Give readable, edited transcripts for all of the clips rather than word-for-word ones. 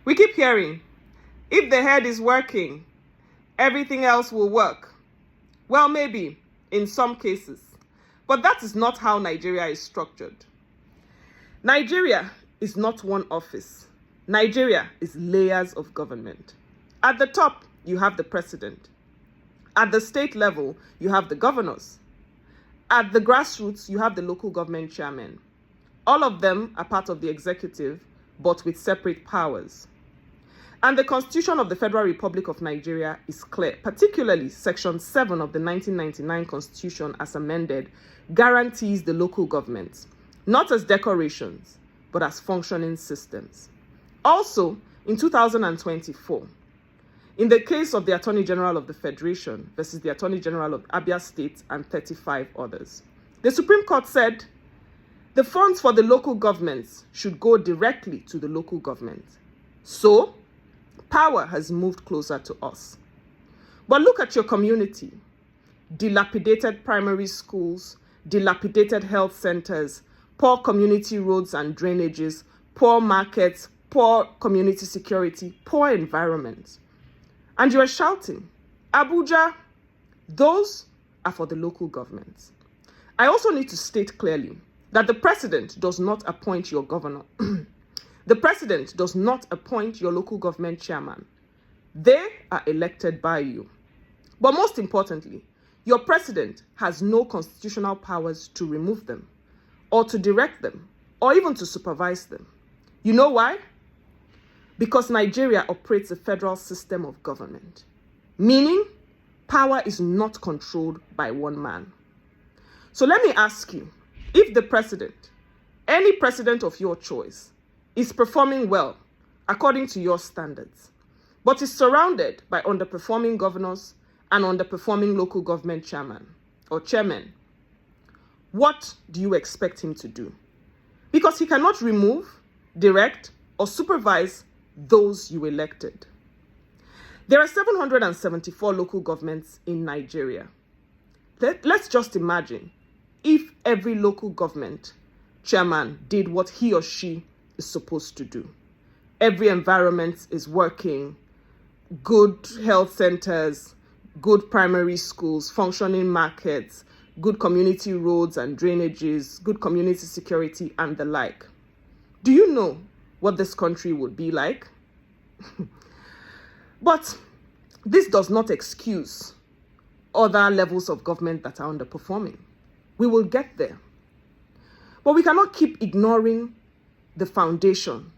We keep hearing, if the head is working, everything else will work. Well, maybe in some cases, but that is not how Nigeria is structured. Nigeria is not one office. Nigeria is layers of government. At the top, you have the president. At the state level, you have the governors. At the grassroots, you have the local government chairmen. All of them are part of the executive, but with separate powers. And the Constitution of the Federal Republic of Nigeria is clear, particularly Section 7 of the 1999 Constitution as amended, guarantees the local governments, not as decorations, but as functioning systems. Also, in 2024, in the case of the Attorney General of the Federation versus the Attorney General of Abia State and 35 others, the Supreme Court said the funds for the local governments should go directly to the local government. So, power has moved closer to us. But look at your community. Dilapidated primary schools, dilapidated health centers, poor community roads and drainages, poor markets, poor community security, poor environment. And you are shouting, Abuja, those are for the local governments. I also need to state clearly that the president does not appoint your governor. The president does not appoint your local government chairman. They are elected by you. But most importantly, your president has no constitutional powers to remove them, or to direct them, or even to supervise them. You know why? Because Nigeria operates a federal system of government, meaning power is not controlled by one man. So let me ask you, if the president, any president of your choice, is performing well according to your standards, but is surrounded by underperforming governors and underperforming local government chairmen, what do you expect him to do? Because he cannot remove, direct, or supervise those you elected. There are 774 local governments in Nigeria. Let's just imagine if every local government chairman did what he or she is supposed to do. Every environment is working, good health centers, good primary schools, functioning markets, good community roads and drainages, good community security, and the like. Do you know what this country would be like? But this does not excuse other levels of government that are underperforming. We will get there. But we cannot keep ignoring the foundation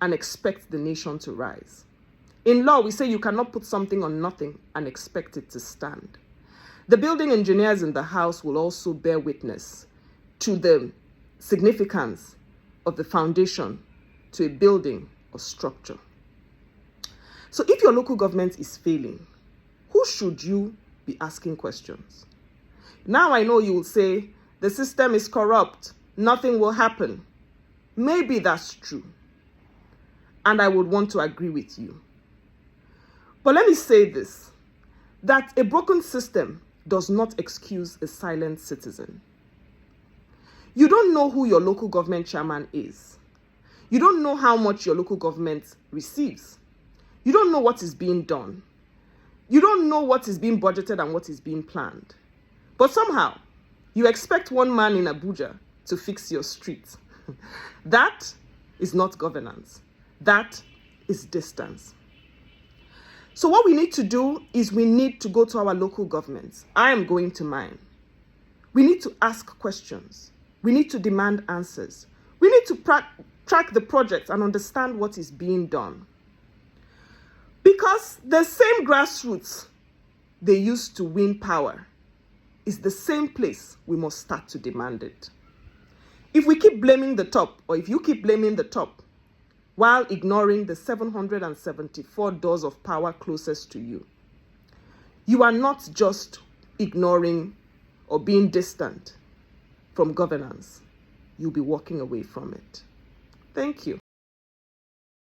and expect the nation to rise. In law, we say you cannot put something on nothing and expect it to stand. The building engineers in the house will also bear witness to the significance of the foundation to a building or structure. So if your local government is failing, who should you be asking questions? Now I know you will say, the system is corrupt, nothing will happen. Maybe that's true. And I would want to agree with you. But let me say this, that a broken system does not excuse a silent citizen. You don't know who your local government chairman is. You don't know how much your local government receives. You don't know what is being done. You don't know what is being budgeted and what is being planned. But somehow, you expect one man in Abuja to fix your street. That is not governance. That is distance. So what we need to do is we need to go to our local governments. I am going to mine. We need to ask questions. We need to demand answers. We need to track the projects and understand what is being done. Because the same grassroots they used to win power is the same place we must start to demand it. If we keep blaming the top, or if you keep blaming the top, while ignoring the 774 doors of power closest to you, you are not just ignoring or being distant from governance. You'll be walking away from it. Thank you.